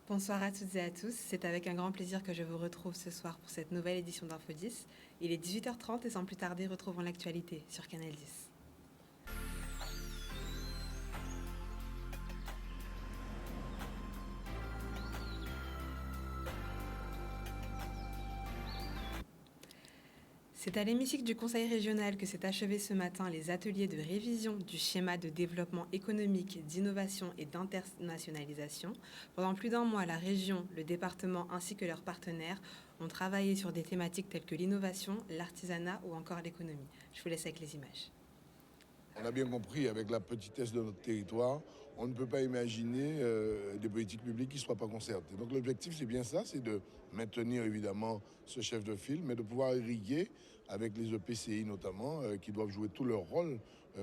Bonsoir à toutes et à tous, c'est avec un grand plaisir que je vous retrouve ce soir pour cette nouvelle édition d'Info 10. Il est 18h30 et sans plus tarder, retrouvons l'actualité sur Canal 10. C'est à l'hémicycle du Conseil régional que s'est achevé ce matin les ateliers de révision du schéma de développement économique, d'innovation et d'internationalisation. Pendant plus d'un mois, la région, le département ainsi que leurs partenaires ont travaillé sur des thématiques telles que l'innovation, l'artisanat ou encore l'économie. Je vous laisse avec les images. On a bien compris, avec la petitesse de notre territoire, on ne peut pas imaginer des politiques publiques qui ne soient pas concertées. Donc l'objectif, c'est bien ça, c'est de maintenir évidemment ce chef de file, mais de pouvoir irriguer avec les EPCI notamment, qui doivent jouer tout leur rôle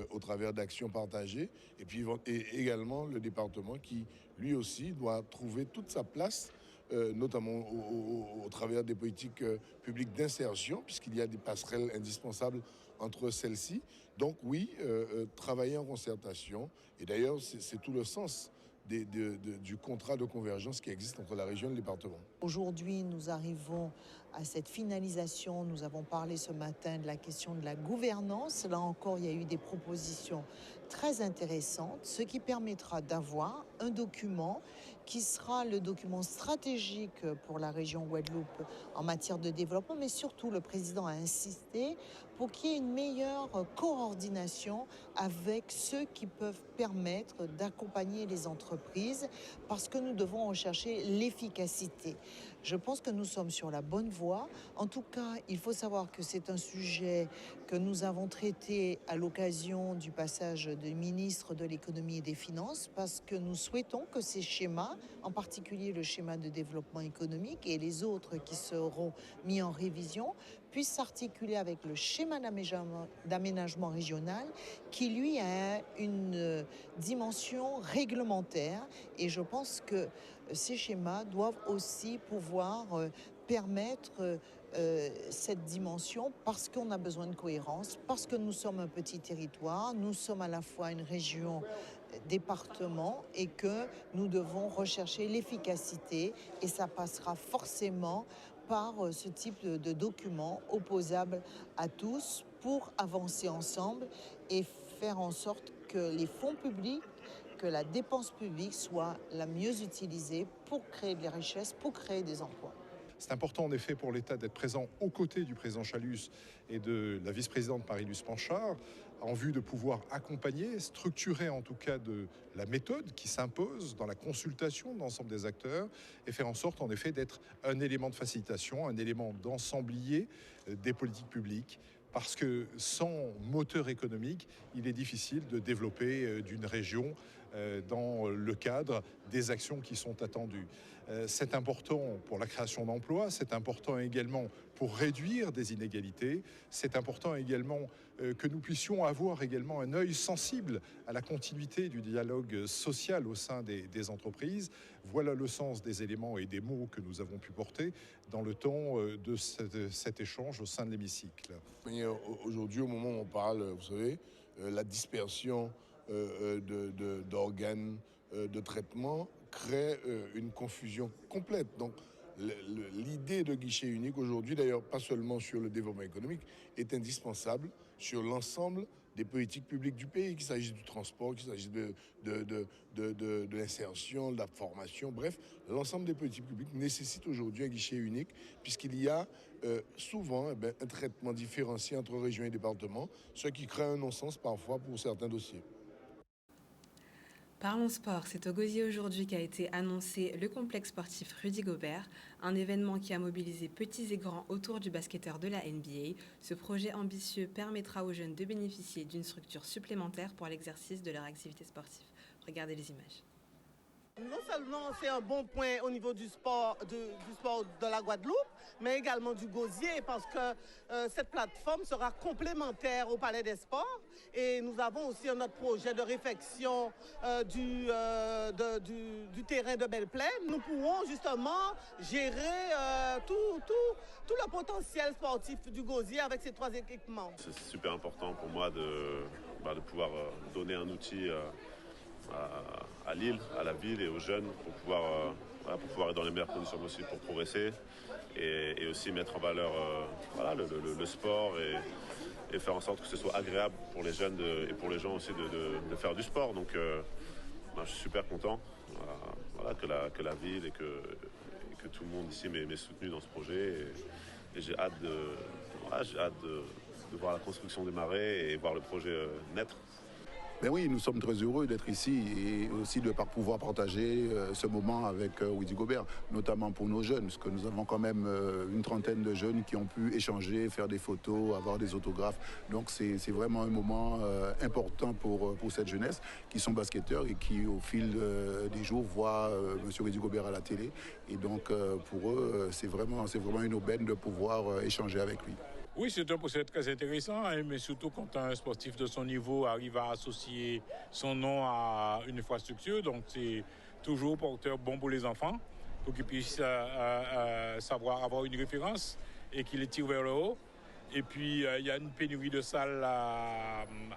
au travers d'actions partagées, et puis également le département qui, lui aussi, doit trouver toute sa place notamment au travers des politiques publiques d'insertion, puisqu'il y a des passerelles indispensables entre celles-ci. Donc oui, travailler en concertation, et d'ailleurs c'est tout le sens du contrat de convergence qui existe entre la région et le département. Aujourd'hui, nous arrivons à cette finalisation. Nous avons parlé ce matin de la question de la gouvernance. Là encore, il y a eu des propositions très intéressantes, ce qui permettra d'avoir un document qui sera le document stratégique pour la région Guadeloupe en matière de développement, mais surtout le président a insisté pour qu'il y ait une meilleure coordination avec ceux qui peuvent permettre d'accompagner les entreprises, parce que nous devons rechercher l'efficacité. Je pense que nous sommes sur la bonne voie. En tout cas, il faut savoir que c'est un sujet que nous avons traité à l'occasion du passage du ministre de l'économie et des finances, parce que nous souhaitons que ces schémas, en particulier le schéma de développement économique et les autres qui seront mis en révision, puissent s'articuler avec le schéma d'aménagement régional qui, lui, a une dimension réglementaire. Et je pense que ces schémas doivent aussi pouvoir permettre cette dimension, parce qu'on a besoin de cohérence, parce que nous sommes un petit territoire, nous sommes à la fois une région, département, et que nous devons rechercher l'efficacité, et ça passera forcément par ce type de document opposable à tous pour avancer ensemble et faire en sorte que les fonds publics, que la dépense publique soit la mieux utilisée pour créer des richesses, pour créer des emplois. C'est important en effet pour l'État d'être présent aux côtés du président Chalus et de la vice-présidente Marie-Luce Panchard, en vue de pouvoir accompagner, structurer en tout cas de la méthode qui s'impose dans la consultation de l'ensemble des acteurs, et faire en sorte en effet d'être un élément de facilitation, un élément d'ensemblier des politiques publiques. Parce que sans moteur économique, il est difficile de développer d'une région dans le cadre des actions qui sont attendues. C'est important pour la création d'emplois, c'est important également pour réduire des inégalités, c'est important également que nous puissions avoir également un œil sensible à la continuité du dialogue social au sein des entreprises. Voilà le sens des éléments et des mots que nous avons pu porter dans le temps de cet échange au sein de l'hémicycle. Aujourd'hui, au moment où on parle, vous savez, la dispersion d'organes de traitement crée une confusion complète. Donc, l'idée de guichet unique aujourd'hui, d'ailleurs pas seulement sur le développement économique, est indispensable sur l'ensemble des politiques publiques du pays, qu'il s'agisse du transport, qu'il s'agisse de l'insertion, de la formation, bref, l'ensemble des politiques publiques nécessite aujourd'hui un guichet unique, puisqu'il y a souvent un traitement différencié entre régions et départements, ce qui crée un non-sens parfois pour certains dossiers. Parlons sport, c'est au Gosier aujourd'hui qu'a été annoncé le complexe sportif Rudy Gobert, un événement qui a mobilisé petits et grands autour du basketteur de la NBA. Ce projet ambitieux permettra aux jeunes de bénéficier d'une structure supplémentaire pour l'exercice de leur activité sportive. Regardez les images. Non seulement c'est un bon point au niveau du sport de la Guadeloupe, mais également du Gosier, parce que cette plateforme sera complémentaire au Palais des Sports. Et nous avons aussi un autre projet de réfection du terrain de Belle-Plaine. Nous pourrons justement gérer tout le potentiel sportif du Gosier avec ces 3 équipements. C'est super important pour moi de pouvoir donner un outil à Lille, à la ville et aux jeunes pour pouvoir être dans les meilleures conditions possibles pour progresser et aussi mettre en valeur le sport et faire en sorte que ce soit agréable pour les jeunes et pour les gens aussi de faire du sport. Donc je suis super content que la ville et que tout le monde ici m'ait soutenu dans ce projet et j'ai hâte de voir la construction démarrer et voir le projet naître. Ben oui, nous sommes très heureux d'être ici et aussi de pouvoir partager ce moment avec Rudy Gobert, notamment pour nos jeunes, parce que nous avons quand même une trentaine de jeunes qui ont pu échanger, faire des photos, avoir des autographes. Donc c'est vraiment un moment important pour cette jeunesse qui sont basketteurs et qui au fil des jours voient M. Rudy Gobert à la télé. Et donc pour eux, c'est vraiment une aubaine de pouvoir échanger avec lui. Oui, c'est un procès très intéressant, mais surtout quand un sportif de son niveau arrive à associer son nom à une infrastructure. Donc, c'est toujours porteur bon pour les enfants, pour qu'ils puissent savoir avoir une référence et qu'ils les tirent vers le haut. Et puis, il y a une pénurie de salles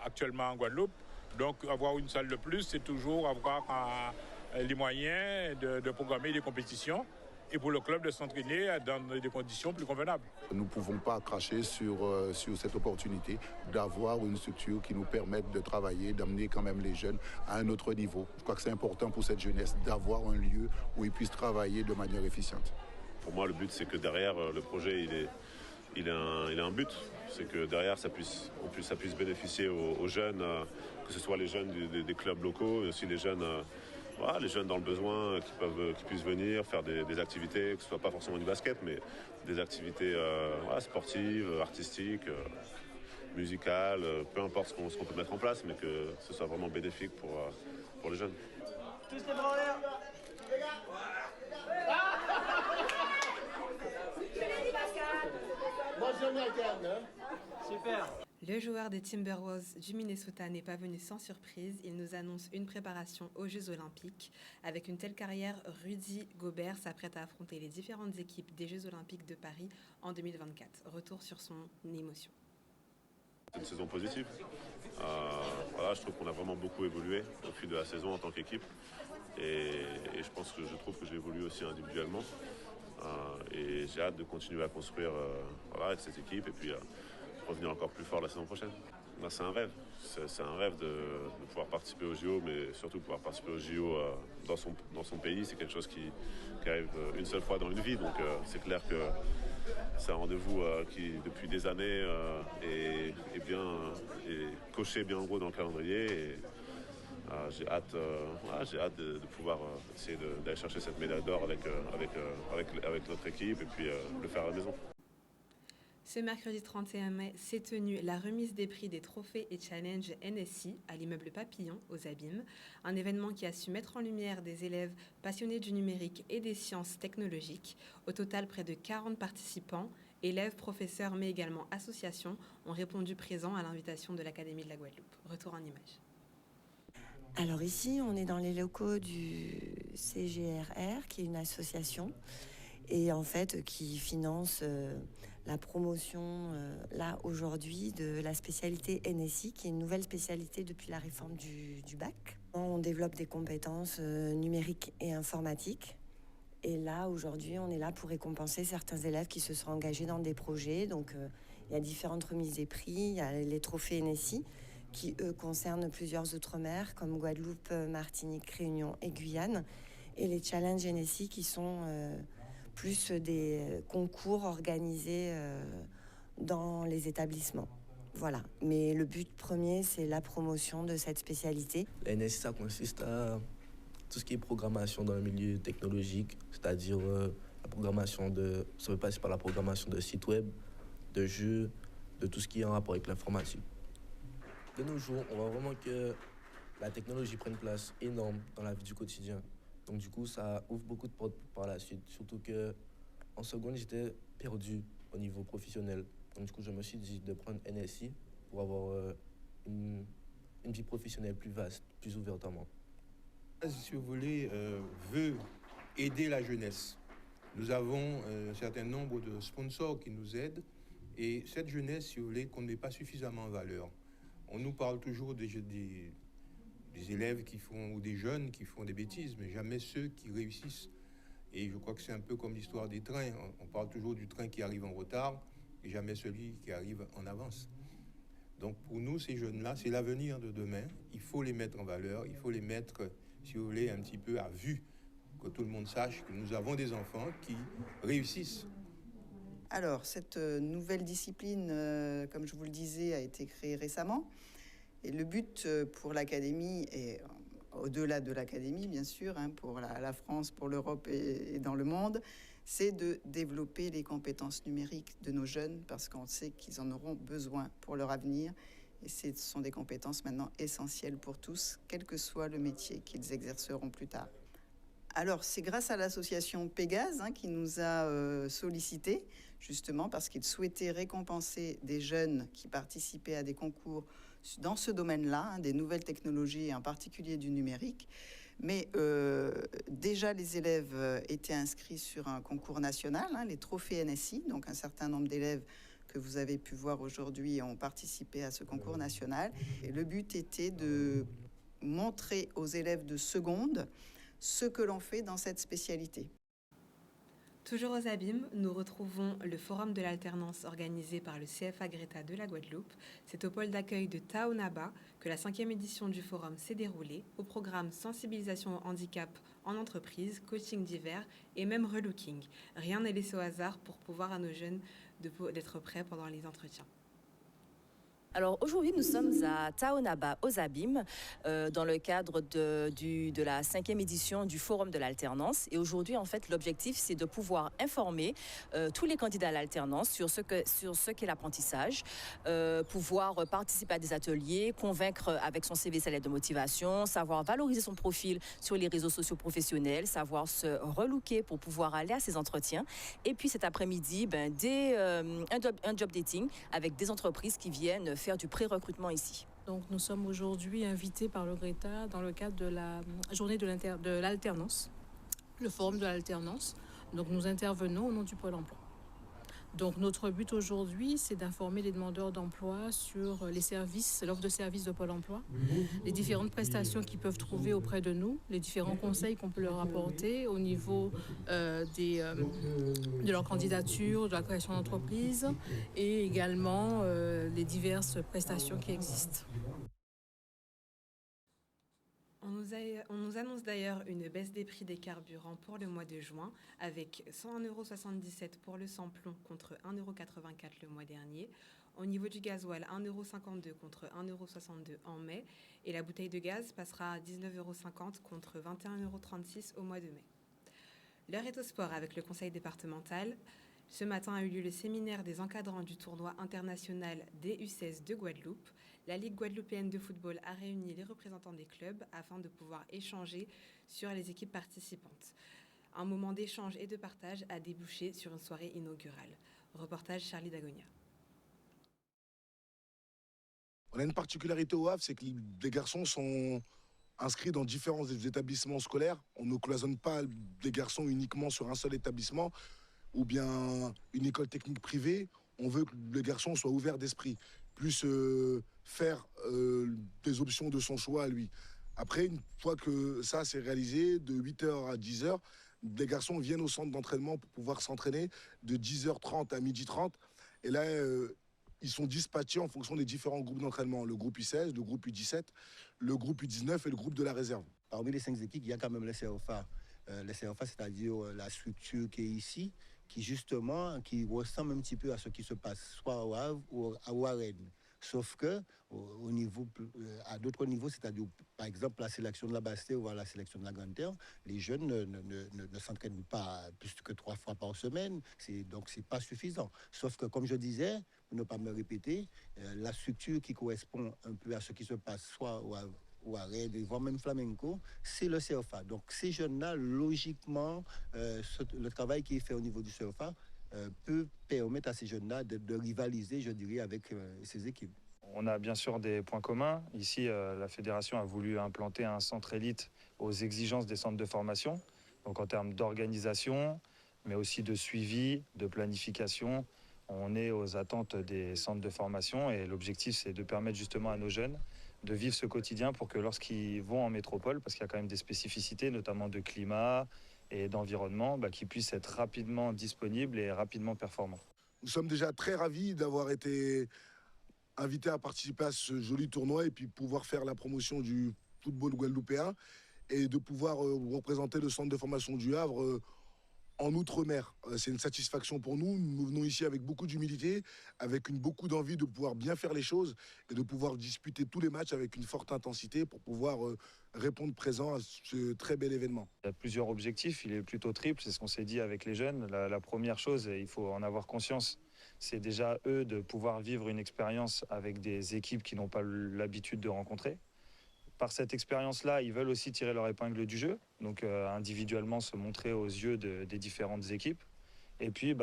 actuellement en Guadeloupe. Donc, avoir une salle de plus, c'est toujours avoir les moyens de programmer des compétitions. Et pour le club de s'entraîner dans des conditions plus convenables. Nous ne pouvons pas cracher sur cette opportunité d'avoir une structure qui nous permette de travailler, d'amener quand même les jeunes à un autre niveau. Je crois que c'est important pour cette jeunesse d'avoir un lieu où ils puissent travailler de manière efficiente. Pour moi, le but, c'est que derrière le projet, il a un but. C'est que derrière, ça puisse bénéficier aux jeunes, que ce soit les jeunes des clubs locaux, mais aussi les jeunes dans le besoin qui puissent venir faire des activités, que ce ne soit pas forcément du basket, mais des activités sportives, artistiques, musicales, peu importe ce qu'on peut mettre en place, mais que ce soit vraiment bénéfique pour les jeunes. Tous les bras en l'air. Moi, super. Le joueur des Timberwolves du Minnesota n'est pas venu sans surprise. Il nous annonce une préparation aux Jeux Olympiques. Avec une telle carrière, Rudy Gobert s'apprête à affronter les différentes équipes des Jeux Olympiques de Paris en 2024. Retour sur son émotion. C'est une saison positive. Je trouve qu'on a vraiment beaucoup évolué au fil de la saison en tant qu'équipe. Et je trouve que j'ai évolué aussi individuellement. Et j'ai hâte de continuer à construire avec cette équipe et puis revenir encore plus fort la saison prochaine. C'est un rêve. C'est un rêve de pouvoir participer aux JO, mais surtout pouvoir participer aux JO dans son pays. C'est quelque chose qui arrive une seule fois dans une vie. Donc c'est clair que c'est un rendez-vous qui, depuis des années, est coché bien en gros dans le calendrier. Et, j'ai hâte de pouvoir essayer d'aller chercher cette médaille d'or avec notre équipe et puis le faire à la maison. Ce mercredi 31 mai s'est tenue la remise des prix des trophées et challenges NSI à l'immeuble Papillon aux Abîmes, un événement qui a su mettre en lumière des élèves passionnés du numérique et des sciences technologiques. Au total, près de 40 participants, élèves, professeurs, mais également associations, ont répondu présents à l'invitation de l'Académie de la Guadeloupe. Retour en images. Alors ici, on est dans les locaux du CGRR, qui est une association, et en fait qui finance la promotion, là aujourd'hui, de la spécialité NSI, qui est une nouvelle spécialité depuis la réforme du bac. On développe des compétences numériques et informatiques. Et là, aujourd'hui, on est là pour récompenser certains élèves qui se sont engagés dans des projets. Donc, il y a différentes remises des prix. Il y a les trophées NSI, qui, eux, concernent plusieurs outre-mer, comme Guadeloupe, Martinique, Réunion et Guyane. Et les challenges NSI, qui sont plus des concours organisés dans les établissements. Voilà. Mais le but premier, c'est la promotion de cette spécialité. La NSI, ça consiste à tout ce qui est programmation dans le milieu technologique, c'est-à-dire la programmation ça peut passer par la programmation de sites web, de jeux, de tout ce qui est en rapport avec l'informatique. De nos jours, on voit vraiment que la technologie prend une place énorme dans la vie du quotidien. Donc du coup, ça ouvre beaucoup de portes par la suite. Surtout qu'en seconde, j'étais perdu au niveau professionnel. Donc du coup, je me suis dit de prendre NSI pour avoir une vie professionnelle plus vaste, plus ouverte à moi. Si vous voulez, veut aider la jeunesse. Nous avons un certain nombre de sponsors qui nous aident. Et cette jeunesse, si vous voulez, qu'on ne met pas suffisamment en valeur. On nous parle toujours des des élèves qui font, ou des jeunes qui font des bêtises, mais jamais ceux qui réussissent. Et je crois que c'est un peu comme l'histoire des trains. On parle toujours du train qui arrive en retard et jamais celui qui arrive en avance. Donc pour nous, ces jeunes-là, c'est l'avenir de demain. Il faut les mettre en valeur, il faut les mettre, si vous voulez, un petit peu à vue, que tout le monde sache que nous avons des enfants qui réussissent. Alors, cette nouvelle discipline, comme je vous le disais, a été créée récemment. Et le but pour l'académie, et au-delà de l'académie, bien sûr, pour la France, pour l'Europe et dans le monde, c'est de développer les compétences numériques de nos jeunes, parce qu'on sait qu'ils en auront besoin pour leur avenir. Et ce sont des compétences maintenant essentielles pour tous, quel que soit le métier qu'ils exerceront plus tard. Alors, c'est grâce à l'association Pégase qui nous a sollicité, justement parce qu'ils souhaitaient récompenser des jeunes qui participaient à des concours dans ce domaine-là, des nouvelles technologies et en particulier du numérique. Mais déjà, les élèves étaient inscrits sur un concours national, les trophées NSI, donc un certain nombre d'élèves que vous avez pu voir aujourd'hui ont participé à ce concours national. Et le but était de montrer aux élèves de seconde ce que l'on fait dans cette spécialité. Toujours aux Abîmes, nous retrouvons le Forum de l'alternance organisé par le CFA Greta de la Guadeloupe. C'est au pôle d'accueil de Taonaba que la 5e édition du forum s'est déroulée, au programme sensibilisation au handicap en entreprise, coaching divers et même relooking. Rien n'est laissé au hasard pour pouvoir à nos jeunes d'être prêts pendant les entretiens. Alors aujourd'hui, nous sommes à Taonaba, aux Abîmes, dans le cadre de la 5e édition du Forum de l'alternance. Et aujourd'hui, en fait, l'objectif, c'est de pouvoir informer tous les candidats à l'alternance sur ce qu'est l'apprentissage, pouvoir participer à des ateliers, convaincre avec son CV sa lettre de motivation, savoir valoriser son profil sur les réseaux sociaux professionnels, savoir se relooker pour pouvoir aller à ces entretiens. Et puis cet après-midi, un job dating avec des entreprises qui viennent faire du pré-recrutement ici. Donc nous sommes aujourd'hui invités par le Greta dans le cadre de la journée de l'alternance, le forum de l'alternance. Donc nous intervenons au nom du Pôle emploi. Donc notre but aujourd'hui, c'est d'informer les demandeurs d'emploi sur les services, l'offre de services de Pôle emploi, les différentes prestations qu'ils peuvent trouver auprès de nous, les différents conseils qu'on peut leur apporter au niveau de leur candidature, de la création d'entreprise et également les diverses prestations qui existent. On nous annonce d'ailleurs une baisse des prix des carburants pour le mois de juin, avec 1,77 € pour le sans-plomb contre 1,84 € le mois dernier. Au niveau du gasoil, 1,52 € contre 1,62 € en mai. Et la bouteille de gaz passera à 19,50 € contre 21,36 € au mois de mai. L'heure est au sport avec le conseil départemental. Ce matin a eu lieu le séminaire des encadrants du tournoi international des U16 de Guadeloupe. La Ligue guadeloupéenne de football a réuni les représentants des clubs afin de pouvoir échanger sur les équipes participantes. Un moment d'échange et de partage a débouché sur une soirée inaugurale. Reportage Charlie Dagonia. On a une particularité au Havre, c'est que les garçons sont inscrits dans différents établissements scolaires. On ne cloisonne pas les garçons uniquement sur un seul établissement ou bien une école technique privée. On veut que le garçon soit ouvert d'esprit, plus faire des options de son choix à lui. Après, une fois que ça c'est réalisé, de 8h à 10h, les garçons viennent au centre d'entraînement pour pouvoir s'entraîner de 10h30 à 12h30. Et là, ils sont dispatchés en fonction des différents groupes d'entraînement. Le groupe U16, le groupe U17, le groupe U19 et le groupe de la réserve. Parmi les 5 équipes, il y a quand même les CFA. Les CFA, c'est-à-dire la structure qui est ici, qui ressemble un petit peu à ce qui se passe soit au Havre ou à Rennes. Sauf que à d'autres niveaux, c'est-à-dire par exemple la sélection de la Basse-Terre ou la sélection de la Grande-Terre, les jeunes ne s'entraînent pas plus que 3 fois par semaine, donc c'est pas suffisant. Sauf que comme je disais, pour ne pas me répéter, la structure qui correspond un peu à ce qui se passe soit au Havre ou à Rennes, voire même flamenco, c'est le CFA. Donc ces jeunes-là, logiquement, le travail qui est fait au niveau du CFA peut permettre à ces jeunes-là de rivaliser, je dirais, avec ces équipes. On a bien sûr des points communs. Ici, la fédération a voulu implanter un centre élite aux exigences des centres de formation, donc en termes d'organisation, mais aussi de suivi, de planification. On est aux attentes des centres de formation et l'objectif, c'est de permettre justement à nos jeunes de vivre ce quotidien pour que lorsqu'ils vont en métropole, parce qu'il y a quand même des spécificités, notamment de climat et d'environnement, qu'ils puissent être rapidement disponibles et rapidement performants. Nous sommes déjà très ravis d'avoir été invités à participer à ce joli tournoi et puis pouvoir faire la promotion du football guadeloupéen et de pouvoir représenter le centre de formation du Havre en Outre-mer. C'est une satisfaction pour nous. Nous venons ici avec beaucoup d'humilité, avec beaucoup d'envie de pouvoir bien faire les choses et de pouvoir disputer tous les matchs avec une forte intensité pour pouvoir répondre présent à ce très bel événement. Il y a plusieurs objectifs, il est plutôt triple, c'est ce qu'on s'est dit avec les jeunes. La première chose, et il faut en avoir conscience, c'est déjà eux de pouvoir vivre une expérience avec des équipes qui n'ont pas l'habitude de rencontrer. Par cette expérience-là, ils veulent aussi tirer leur épingle du jeu, donc individuellement se montrer aux yeux des différentes équipes. Et puis,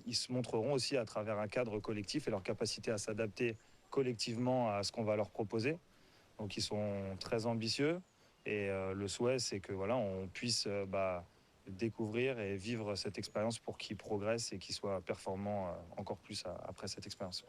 ils se montreront aussi à travers un cadre collectif et leur capacité à s'adapter collectivement à ce qu'on va leur proposer. Donc, ils sont très ambitieux et le souhait, c'est que on puisse découvrir et vivre cette expérience pour qu'ils progressent et qu'ils soient performants encore plus après cette expérience.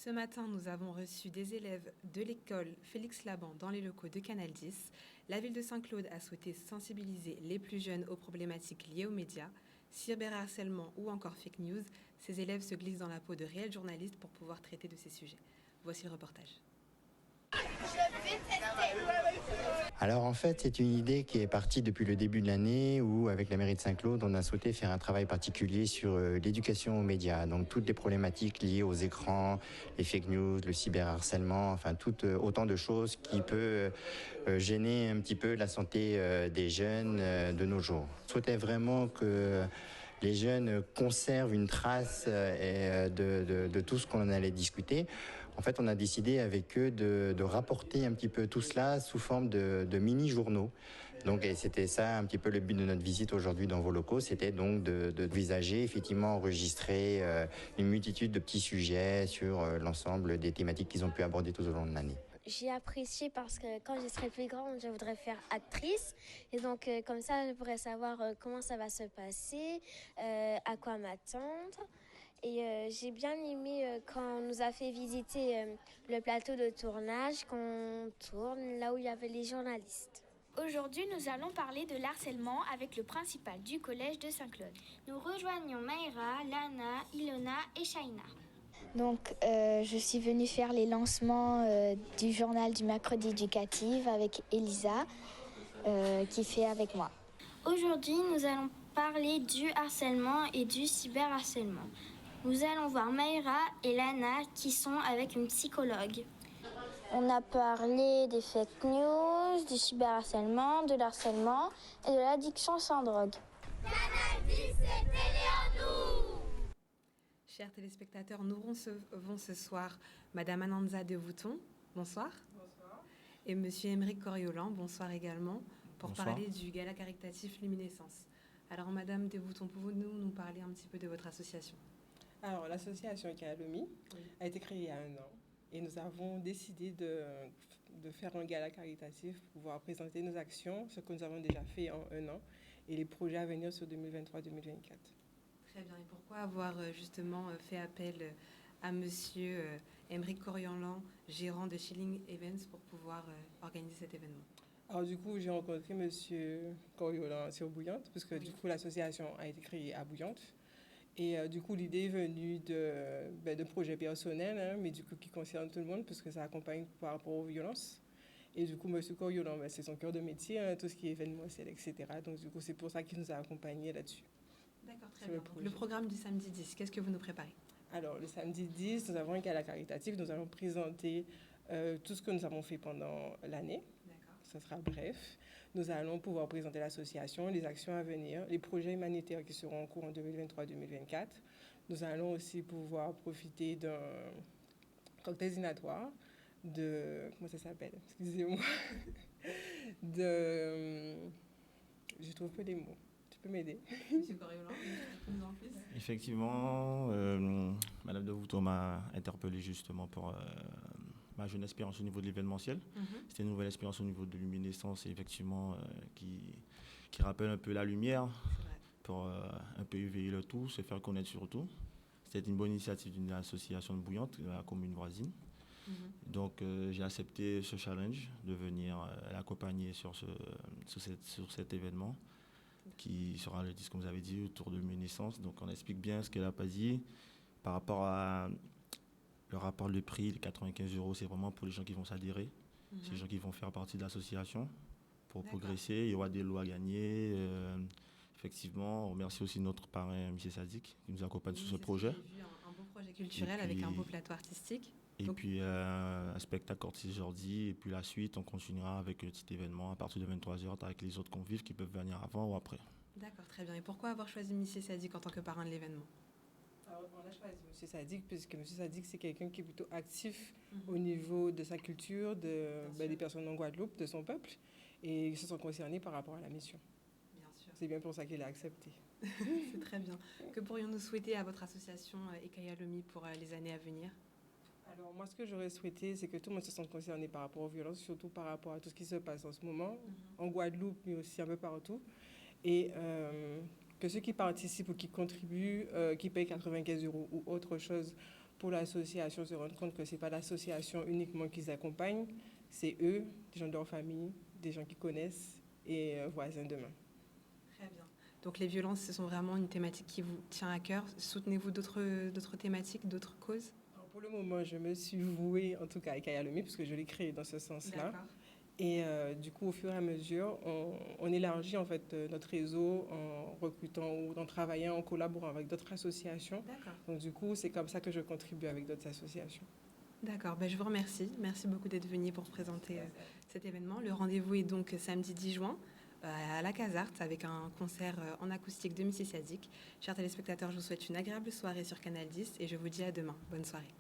Ce matin, nous avons reçu des élèves de l'école Félix Laban dans les locaux de Canal 10. La ville de Saint-Claude a souhaité sensibiliser les plus jeunes aux problématiques liées aux médias, cyberharcèlement ou encore fake news. Ces élèves se glissent dans la peau de réels journalistes pour pouvoir traiter de ces sujets. Voici le reportage. Alors en fait, c'est une idée qui est partie depuis le début de l'année où, avec la mairie de Saint-Claude, on a souhaité faire un travail particulier sur l'éducation aux médias. Donc toutes les problématiques liées aux écrans, les fake news, le cyberharcèlement, enfin autant de choses qui peuvent gêner un petit peu la santé des jeunes de nos jours. On souhaitait vraiment que les jeunes conservent une trace de tout ce qu'on allait discuter. En fait, on a décidé avec eux de rapporter un petit peu tout cela sous forme de mini-journaux. Donc, et c'était ça un petit peu le but de notre visite aujourd'hui dans vos locaux, c'était donc de visager, effectivement enregistrer une multitude de petits sujets sur l'ensemble des thématiques qu'ils ont pu aborder tout au long de l'année. J'ai apprécié parce que quand je serai plus grande, je voudrais faire actrice. Et donc, comme ça, je pourrais savoir comment ça va se passer, à quoi m'attendre. Et j'ai bien aimé quand on nous a fait visiter le plateau de tournage, qu'on tourne là où il y avait les journalistes. Aujourd'hui, nous allons parler de l'harcèlement avec le principal du collège de Saint-Claude. Nous rejoignons Maïra, Lana, Ilona et Shaina. Donc, je suis venue faire les lancements du journal du mercredi éducatif avec Elisa, qui fait avec moi. Aujourd'hui, nous allons parler du harcèlement et du cyberharcèlement. Nous allons voir Maïra et Lana qui sont avec une psychologue. On a parlé des fake news, du cyberharcèlement, de l'harcèlement et de l'addiction sans drogue. Canal 10, c'est télé en nous. Chers téléspectateurs, nous recevons ce soir Madame Ananza Devouton. Bonsoir. Bonsoir. Et Monsieur Émeric Coriolan, bonsoir également, pour Bonsoir. parler du gala caritatif Luminescence. Alors, Madame Devouton, pouvez-vous nous parler un petit peu de votre association ? Alors, l'association Calomie a été créée il y a 1 an et nous avons décidé de faire un gala caritatif pour pouvoir présenter nos actions, ce que nous avons déjà fait en 1 an et les projets à venir sur 2023-2024. Très bien. Et pourquoi avoir justement fait appel à Monsieur Émeric Coriolan, gérant de Schilling Events, pour pouvoir organiser cet événement ? Alors du coup, j'ai rencontré Monsieur Coriolan sur Bouillante, parce que du coup, l'association a été créée à Bouillante. Et du coup, l'idée est venue de projets personnels, mais du coup qui concernent tout le monde, parce que ça accompagne par rapport aux violences. Et du coup, M. Coriolan, c'est son cœur de métier, tout ce qui est événementiel, etc. Donc du coup, c'est pour ça qu'il nous a accompagnés là-dessus. D'accord, très bien. Le programme du samedi 10, qu'est-ce que vous nous préparez ? Alors, le samedi 10, nous avons un gala caritatif. Nous allons présenter tout ce que nous avons fait pendant l'année. Ça sera bref. Nous allons pouvoir présenter l'association, les actions à venir, les projets humanitaires qui seront en cours en 2023-2024. Nous allons aussi pouvoir profiter d'un cocktail dînatoire comment ça s'appelle ? Excusez-moi. Je trouve pas les mots. Tu peux m'aider ? Monsieur Coriolan, nous en plus. Effectivement, Madame Devouton m'a interpellé justement pour ma jeune expérience au niveau de l'événementiel. C'était une nouvelle expérience au niveau de Luminescence, effectivement, qui rappelle un peu la lumière pour un peu éveiller le tout, se faire connaître surtout. C'était une bonne initiative d'une association de Bouillante, la commune voisine. Donc j'ai accepté ce challenge de venir l'accompagner sur cet événement qui sera le 10, comme vous avez dit, autour de luminescence. Donc on explique bien ce qu'elle a pas dit par rapport à le rapport de prix, les 95 €, c'est vraiment pour les gens qui vont s'adhérer. C'est les gens qui vont faire partie de l'association pour progresser. Il y aura des lots à gagner. Effectivement, on remercie aussi notre parrain, M. Sadik, qui nous accompagne sur ce projet. J'ai vu un beau projet culturel avec un beau plateau artistique. Et puis un spectacle Ortiz Jordi. Et puis la suite, on continuera avec un petit événement à partir de 23h avec les autres convives qui peuvent venir avant ou après. D'accord, très bien. Et pourquoi avoir choisi M. Sadik en tant que parrain de l'événement? Alors, on a choisi M. Sadik puisque M. Sadik, c'est quelqu'un qui est plutôt actif au niveau de sa culture, des personnes en Guadeloupe, de son peuple, et ils se sont concernés par rapport à la mission. C'est bien pour ça qu'il a accepté. C'est très bien. Que pourrions-nous souhaiter à votre association Ekaya Lomi pour les années à venir? Alors moi, ce que j'aurais souhaité, c'est que tout le monde se sente concerné par rapport aux violences, surtout par rapport à tout ce qui se passe en ce moment, en Guadeloupe, mais aussi un peu partout. Et que ceux qui participent ou qui contribuent, qui payent 95 € ou autre chose pour l'association, se rendent compte que ce n'est pas l'association uniquement qu'ils accompagnent, c'est eux, des gens de leur famille, des gens qui connaissent et voisins demain. Très bien. Donc les violences, ce sont vraiment une thématique qui vous tient à cœur. Soutenez-vous d'autres thématiques, d'autres causes? Alors, pour le moment, je me suis vouée, en tout cas, à Ekaya Lomi, puisque je l'ai créé dans ce sens-là. Et du coup, au fur et à mesure, on élargit en fait notre réseau en recrutant ou en travaillant, en collaborant avec d'autres associations. Donc du coup, c'est comme ça que je contribue avec d'autres associations. D'accord, je vous remercie. Merci beaucoup d'être venu pour présenter cet événement. Le rendez-vous est donc samedi 10 juin à la Casarte avec un concert en acoustique de M. Sadik. Chers téléspectateurs, je vous souhaite une agréable soirée sur Canal 10 et je vous dis à demain. Bonne soirée.